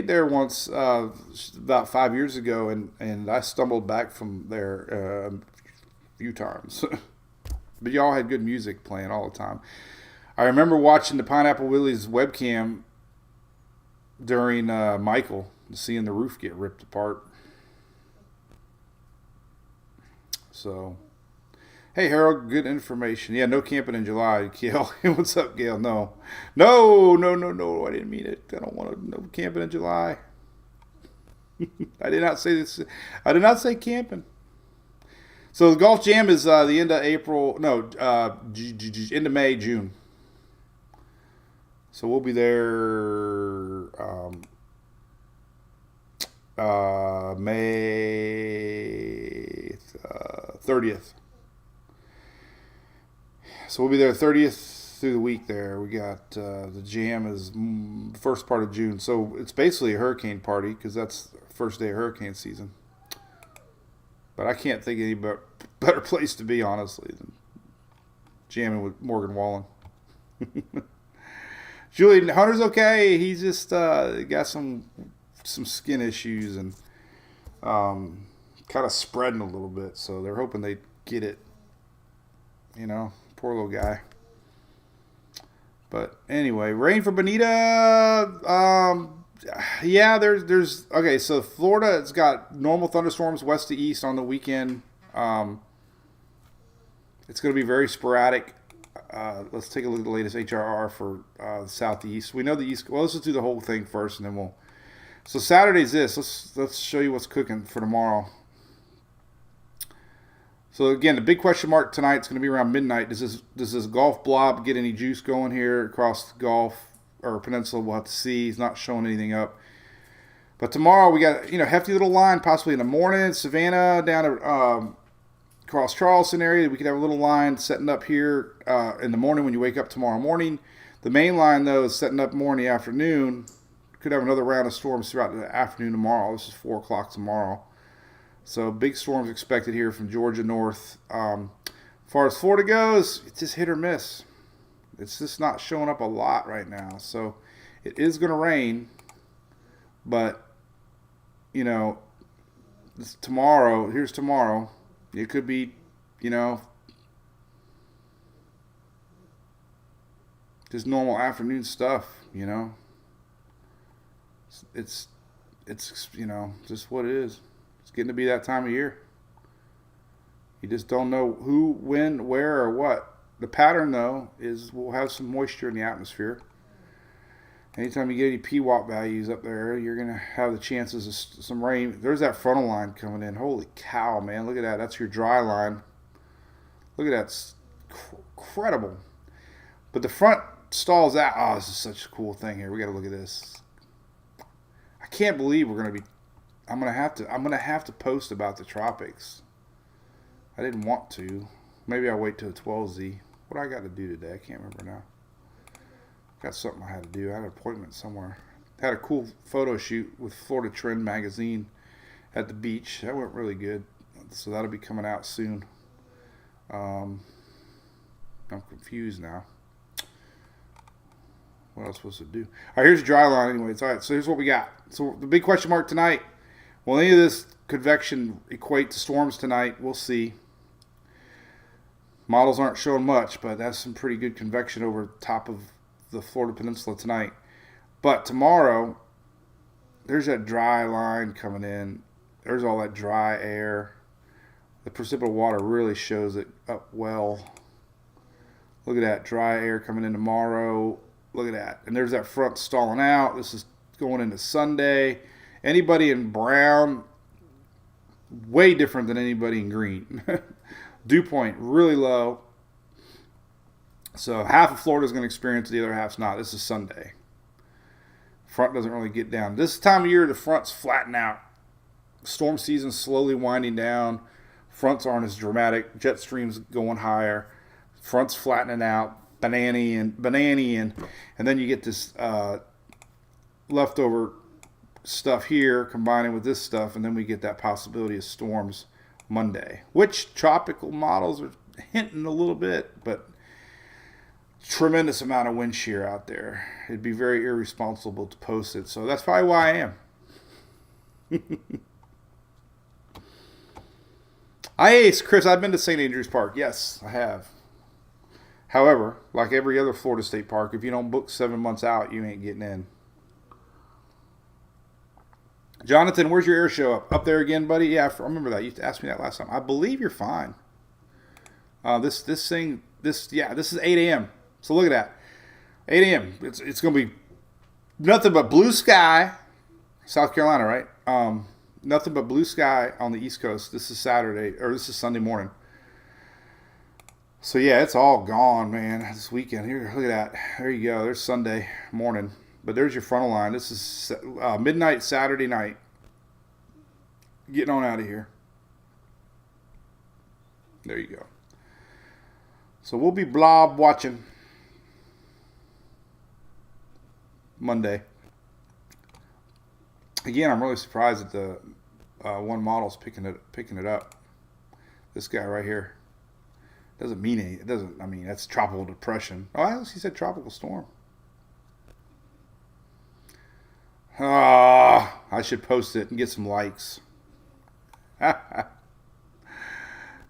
there once about 5 years ago, and I stumbled back from there a few times. But y'all had good music playing all the time. I remember watching the Pineapple Willie's webcam during Michael, seeing the roof get ripped apart. So, hey Harold, good information. Yeah, no camping in July, Gail. What's up, Gail? No. I didn't mean it. I don't want to no camping in July. I did not say this. I did not say camping. So the golf jam is the end of April. No, end of May, June. So we'll be there May 30th. So we'll be there 30th through the week there. We got the jam is first part of June. So it's basically a hurricane party because that's the first day of hurricane season. But I can't think of any better place to be, honestly, than jamming with Morgan Wallen. Julian Hunter's okay. He's just got some skin issues and kind of spreading a little bit. So they're hoping they get it. You know, poor little guy. But anyway, rain for Bonita. Yeah, there's okay. So Florida, it's got normal thunderstorms west to east on the weekend. It's going to be very sporadic. Let's take a look at the latest HRR for the southeast. We know the east. Well, let's just do the whole thing first, and then we'll. So Saturday's this. Let's show you what's cooking for tomorrow. So again, the big question mark tonight is going to be around midnight. Does this Gulf blob get any juice going here across the Gulf or peninsula? We'll have to see. He's not showing anything up. But tomorrow we got hefty little line possibly in the morning. Savannah down to across Charleston area. We could have a little line setting up here in the morning when you wake up tomorrow morning. The main line though is setting up more in the afternoon. Could have another round of storms throughout the afternoon tomorrow. This is 4 o'clock tomorrow. So big storms expected here from Georgia north. As far as Florida goes, it's just hit or miss. It's just not showing up a lot right now. So it is going to rain. But, here's tomorrow. It could be, just normal afternoon stuff, It's just what it is. It's getting to be that time of year. You just don't know who, when, where, or what. The pattern, though, is we'll have some moisture in the atmosphere. Anytime you get any PWAP values up there, you're going to have the chances of some rain. There's that frontal line coming in. Holy cow, man. Look at that. That's your dry line. Look at that. It's incredible. But the front stalls out. Oh, this is such a cool thing here. We got to look at this. I can't believe we're going to be... I'm gonna have to post about the tropics. I didn't want to. Maybe I'll wait till the 12Z. What do I got to do today? I can't remember now. Got something I had to do. I had an appointment somewhere. Had a cool photo shoot with Florida Trend magazine at the beach. That went really good. So that'll be coming out soon. I'm confused now. What else was supposed to do? All right, here's a dry line anyways. All right, so here's what we got. So the big question mark tonight. Will any of this convection equate to storms tonight? We'll see. Models aren't showing much, but that's some pretty good convection over top of the Florida Peninsula tonight. But tomorrow, there's that dry line coming in. There's all that dry air. The precipitable water really shows it up well. Look at that dry air coming in tomorrow. Look at that. And there's that front stalling out. This is going into Sunday. Anybody in brown, way different than anybody in green. Dew point, really low. So half of Florida is going to experience it, the other half's not. This is Sunday. Front doesn't really get down. This time of year, the fronts flatten out. Storm season's slowly winding down. Fronts aren't as dramatic. Jet stream's going higher. Fronts flattening out. Banana and then you get this leftover stuff here combining with this stuff, and then we get that possibility of storms Monday, which tropical models are hinting a little bit, but tremendous amount of wind shear out there. It'd be very irresponsible to post it, so that's probably why I am. Hey, it's Chris. I've been to St. Andrews Park. Yes, I have. However, like every other Florida state park, if you don't book 7 months out, you ain't getting in. Jonathan, where's your air show up? Up there again, buddy? Yeah, I remember that. You asked me that last time. I believe you're fine. This is 8 a.m. So look at that. 8 a.m. It's going to be nothing but blue sky. South Carolina, right? Nothing but blue sky on the East Coast. This is Sunday morning. So yeah, it's all gone, man. This weekend here, look at that. There you go. There's Sunday morning, but there's your frontal line. This is midnight Saturday night. Getting on out of here. There you go. So we'll be blob watching Monday. Again, I'm really surprised that the one model's picking it up. This guy right here. Doesn't mean any. It doesn't. I mean, that's tropical depression. Oh, he said tropical storm. I should post it and get some likes.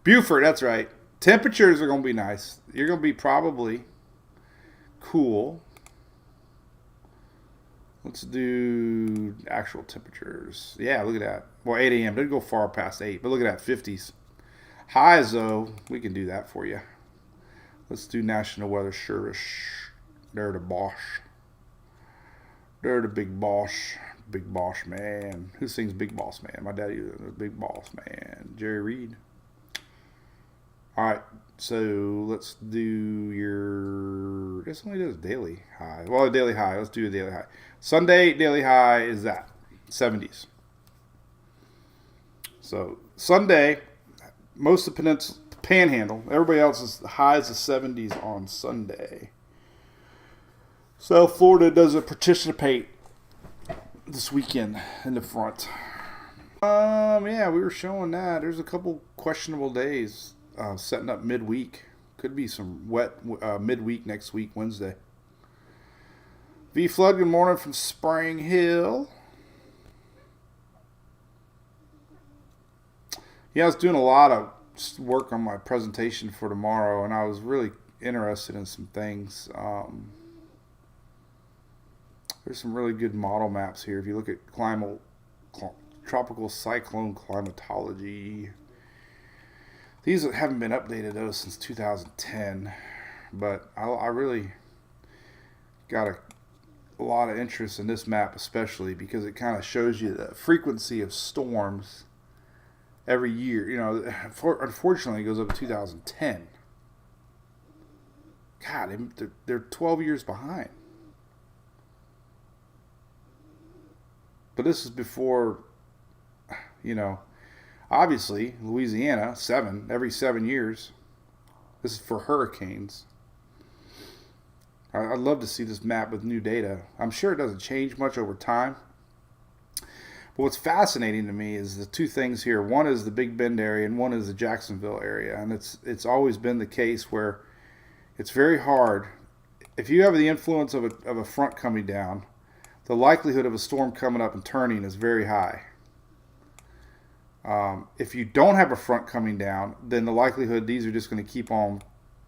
Buford, that's right. Temperatures are going to be nice. You're going to be probably cool. Let's do actual temperatures. Yeah, look at that. Well, 8 a.m. Didn't go far past 8, but look at that, 50s. Highs, though, we can do that for you. Let's do National Weather Service. They're the boss. They're the big boss. Big boss man. Who sings Big Boss Man? My daddy was a big boss man. Jerry Reed. All right, so let's do your... This only does daily high. Well, a daily high. Let's do a daily high. Sunday, daily high is that. 70s. So, Sunday... Most of the panhandle. Everybody else is highs of 70s on Sunday. South Florida doesn't participate this weekend in the front. Yeah, we were showing that. There's a couple questionable days setting up midweek. Could be some wet midweek next week, Wednesday. V Flood, good morning from Spring Hill. Yeah, I was doing a lot of work on my presentation for tomorrow, and I was really interested in some things. There's some really good model maps here. If you look at tropical cyclone climatology, these haven't been updated though since 2010, but I really got a lot of interest in this map, especially because it kind of shows you the frequency of storms every year. You know, unfortunately, it goes up to 2010. God, they're 12 years behind. But this is before, you know, obviously, Louisiana, every 7 years. This is for hurricanes. I'd love to see this map with new data. I'm sure it doesn't change much over time. But what's fascinating to me is the two things here. One is the Big Bend area, and one is the Jacksonville area. And it's always been the case where it's very hard. If you have the influence of a front coming down, the likelihood of a storm coming up and turning is very high. If you don't have a front coming down, then the likelihood these are just going to keep on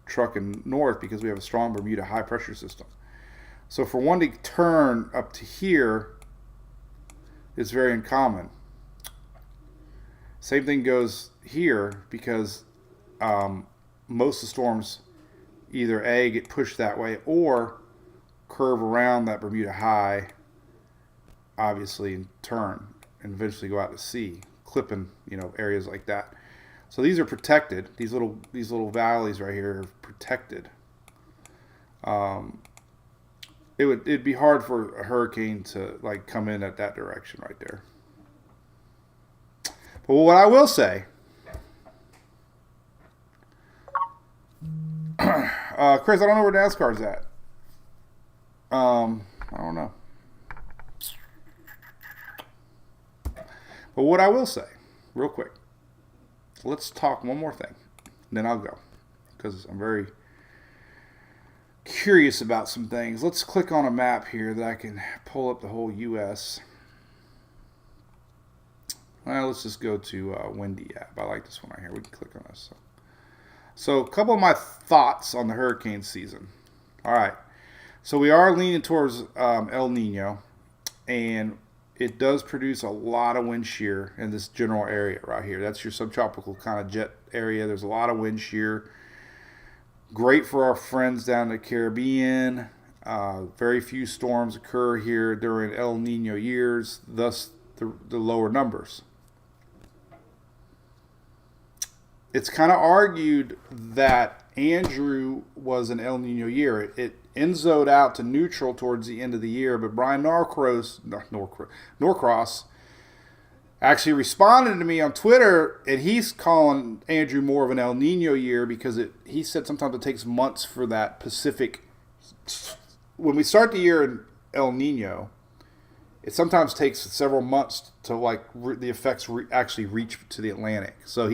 trucking north because we have a strong Bermuda high pressure system. So for one to turn up to here, it's very uncommon. Same thing goes here because most of the storms either A, get pushed that way or curve around that Bermuda high, obviously, and turn and eventually go out to sea, clipping, you know, areas like that. So these are protected. These little valleys right here are protected. It'd be hard for a hurricane to like come in at that direction right there. But what I will say, Chris, I don't know where NASCAR's at. I don't know. But what I will say, real quick, let's talk one more thing, and then I'll go, because I'm very curious about some things. Let's click on a map here that I can pull up the whole U.S. Well, let's just go to Windy app. I like this one right here. We can click on this. So So a couple of my thoughts on the hurricane season. All right. So we are leaning towards El Nino, and it does produce a lot of wind shear in this general area right here. That's your subtropical kind of jet area. There's a lot of wind shear. Great for our friends down in the Caribbean. Very few storms occur here during El Nino years, thus the lower numbers. It's kind of argued that Andrew was an El Nino year. It enzoed out to neutral towards the end of the year, but Brian Norcross actually responded to me on Twitter, and he's calling Andrew more of an El Nino year because he said sometimes it takes months for that Pacific. When we start the year in El Nino, it sometimes takes several months to the effects actually reach to the Atlantic. So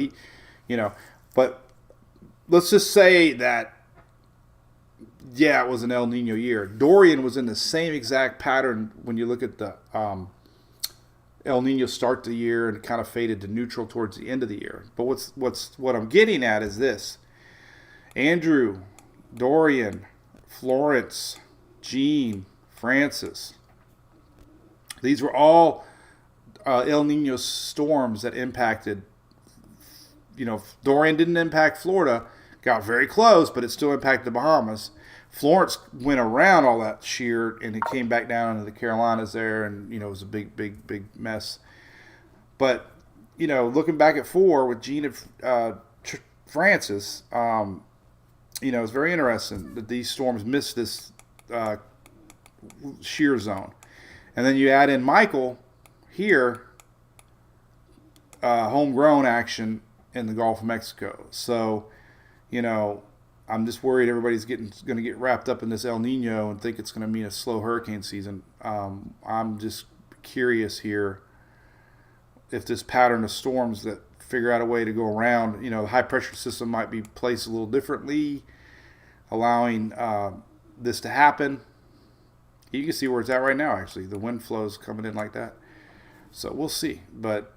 but let's just say that, yeah, it was an El Nino year. Dorian was in the same exact pattern when you look at the El Nino start the year and it kind of faded to neutral towards the end of the year. But what I'm getting at is this. Andrew, Dorian, Florence, Jean, Francis. These were all El Nino storms that impacted, Dorian didn't impact Florida, got very close, but it still impacted the Bahamas. Florence went around all that shear and it came back down into the Carolinas there, and it was a big, big, big mess. But looking back at 4 with Gene and Francis, it's very interesting that these storms missed this shear zone, and then you add in Michael here, homegrown action in the Gulf of Mexico. So, I'm just worried everybody's going to get wrapped up in this El Nino and think it's going to mean a slow hurricane season. I'm just curious here if this pattern of storms that figure out a way to go around, the high pressure system might be placed a little differently, allowing this to happen. You can see where it's at right now, actually. The wind flow is coming in like that. So we'll see. But,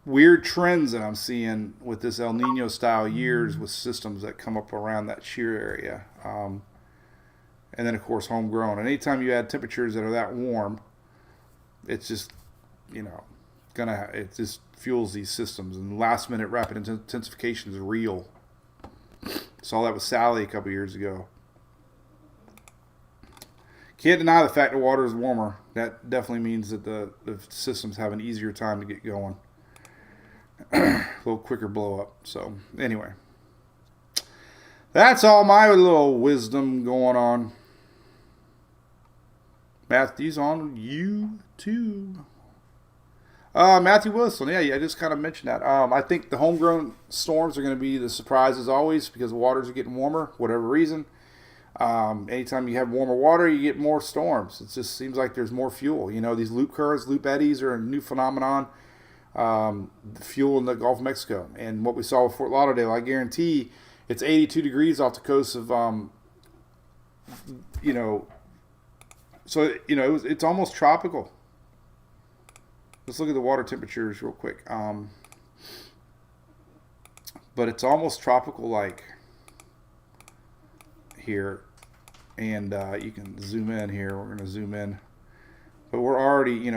weird trends that I'm seeing with this El Nino style years with systems that come up around that shear area. And then, of course, homegrown. And anytime you add temperatures that are that warm, it's just, it just fuels these systems. And last minute rapid intensification is real. Saw that with Sally a couple years ago. Can't deny the fact the water is warmer. That definitely means that the systems have an easier time to get going. A little quicker blow up. So anyway, that's all my little wisdom going on. Matthew's on YouTube. Matthew Wilson, yeah, I just kind of mentioned that. I think the homegrown storms are going to be the surprise as always because the waters are getting warmer, whatever reason. Anytime you have warmer water, you get more storms. It just seems like there's more fuel. These loop currents, loop eddies are a new phenomenon. The fuel in the Gulf of Mexico, and what we saw with Fort Lauderdale, I guarantee it's 82 degrees off the coast of, so it's almost tropical. Let's look at the water temperatures real quick. But it's almost tropical like here, and you can zoom in here. We're going to zoom in, but we're already,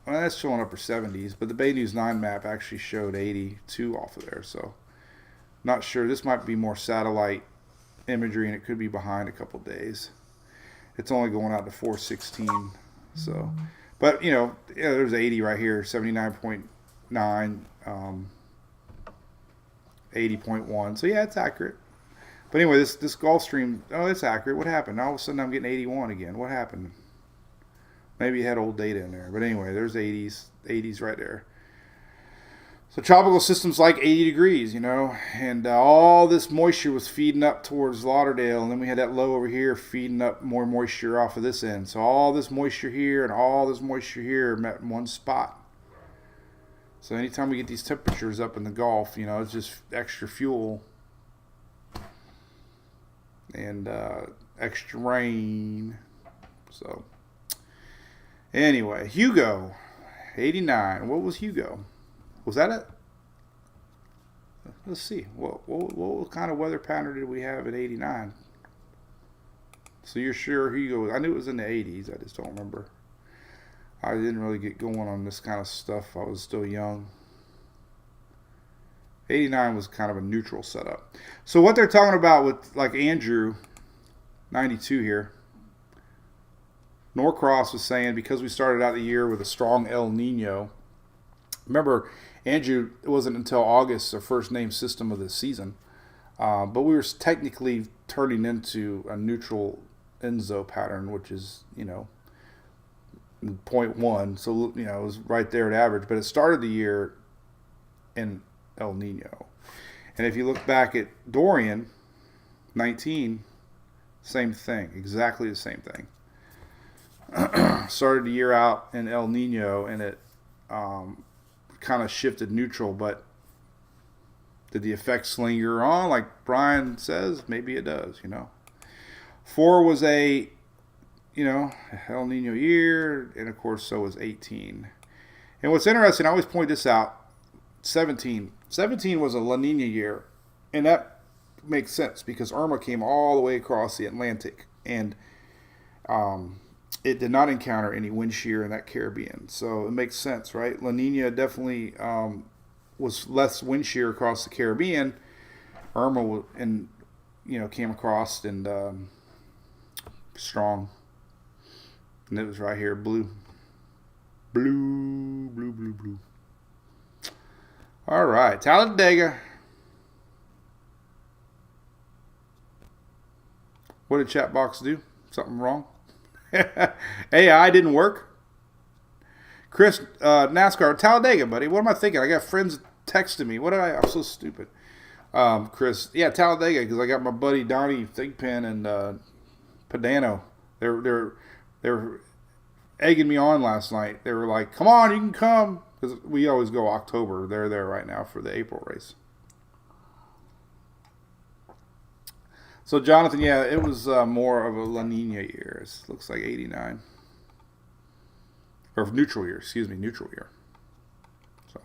well, that's showing upper 70s, but the Bay News 9 map actually showed 82 off of there, so not sure. This might be more satellite imagery, and it could be behind a couple days. It's only going out to 416, so. But, there's 80 right here, 79.9, 80.1, so yeah, it's accurate. But anyway, this Gulf Stream, it's accurate. What happened? All of a sudden I'm getting 81 again. What happened? Maybe you had old data in there. But anyway, there's 80s right there. So tropical systems like 80 degrees, and all this moisture was feeding up towards Lauderdale, and then we had that low over here feeding up more moisture off of this end. So all this moisture here and all this moisture here met in one spot. So anytime we get these temperatures up in the Gulf, it's just extra fuel and extra rain. So anyway, Hugo, 89. What was Hugo? Was that it? let's see. What kind of weather pattern did we have in 89? So you're sure? Here you go. I knew it was in the 80s. I just don't remember. I didn't really get going on this kind of stuff. I was still young. 89 was kind of a neutral setup. So what they're talking about with like Andrew, 92 here, Norcross was saying because we started out the year with a strong El Nino. Remember, Andrew, it wasn't until August the first name system of the season. But we were technically turning into a neutral Enzo pattern, which is, 0.1. So, it was right there at average. But it started the year in El Nino. And if you look back at Dorian, 19, same thing. Exactly the same thing. Started the year out in El Nino, and it kind of shifted neutral, but did the effects linger on? Like Brian says, maybe it does, 4 was a, El Nino year, and of course so was 18. And what's interesting, I always point this out, 17 was a La Nina year, and that makes sense because Irma came all the way across the Atlantic, and it did not encounter any wind shear in that Caribbean. So it makes sense, right? La Nina definitely was less wind shear across the Caribbean. Irma came across and strong. And it was right here, blue. Blue, blue, blue, blue. All right, Talladega. What did chat box do? Something wrong? AI didn't work. Chris, NASCAR, Talladega, buddy. What am I thinking? I got friends texting me. I'm so stupid. Chris, yeah, Talladega, because I got my buddy Donnie Thigpen and Padano. They're egging me on last night. They were like, "Come on, you can come," because we always go October. They're there right now for the April race. So, Jonathan, yeah, it was more of a La Nina year. It looks like 89. Or neutral year, neutral year. So,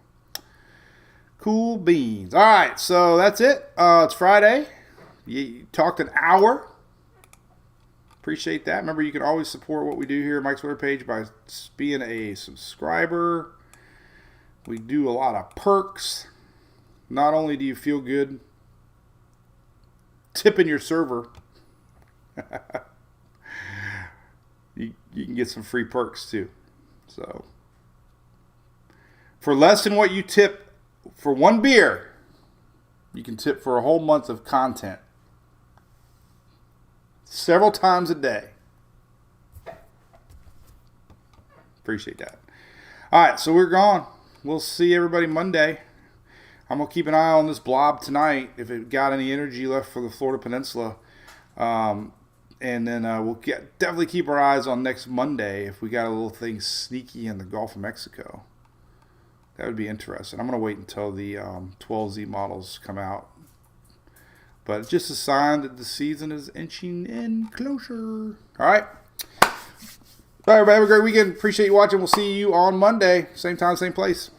cool beans. All right, so that's it. It's Friday. You talked an hour. Appreciate that. Remember, you can always support what we do here at Mike's Twitter page by being a subscriber. We do a lot of perks. Not only do you feel good tipping your server, you can get some free perks too. So for less than what you tip for one beer, you can tip for a whole month of content several times a day. Appreciate that. All right, so we're gone. We'll see everybody Monday. I'm going to keep an eye on this blob tonight, if it got any energy left for the Florida Peninsula. And then we'll definitely keep our eyes on next Monday if we got a little thing sneaky in the Gulf of Mexico. That would be interesting. I'm going to wait until the 12Z models come out. But it's just a sign that the season is inching in closer. All right. All right, everybody. Have a great weekend. Appreciate you watching. We'll see you on Monday. Same time, same place.